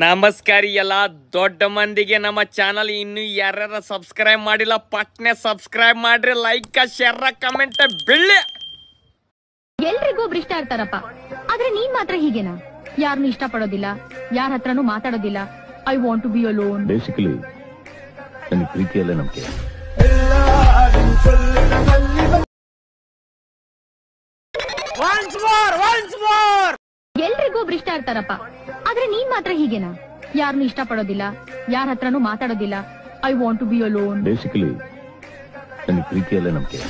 ನಮಸ್ಕಾರ ಎಲ್ಲ ದೊಡ್ಡ ಮಂದಿಗೆ ನಮ್ಮ ಚಾನಲ್ ಇನ್ನು ಯಾರ್ಯಾರ ಸಬ್ಸ್ಕ್ರೈಬ್ ಮಾಡಿಲ್ಲ ಪಟ್ನೆ ಸಬ್ಸ್ಕ್ರೈಬ್ ಮಾಡ್ರಿ ಲೈಕ್ ಶೇರ್ ಕಮೆಂಟ್ ಬಿಳ್ಳಿ ಎಲ್ರಿಗೂ ಇಷ್ಟ ಇರ್ತಾರಪ್ಪ ಆದ್ರೆ ನೀನ್ ಮಾತ್ರ ಹೀಗೇನಾ ಯಾರನ್ನು ಇಷ್ಟ ಪಡೋದಿಲ್ಲ ಯಾರ ಹತ್ರನೂ ಮಾತಾಡೋದಿಲ್ಲ I want to be alone basically ನನ್ನ ಪ್ರೀತಿಯಲ್ಲೇ ನಂಬಿಕೆ ಎಲ್ರಿಗೂ ಇಷ್ಟ ಇರ್ತಾರಪ್ಪ ಆದ್ರೆ ನೀನ್ ಮಾತ್ರ ಹೀಗೇನಾ ಯಾರನ್ನು ಇಷ್ಟ ಪಡೋದಿಲ್ಲ ಯಾರ ಹತ್ರನೂ ಮಾತಾಡೋದಿಲ್ಲ I want to be alone basically ನನ್ನ ಪ್ರೀತಿಯಲ್ಲೇ ನಂಬಿಕೆ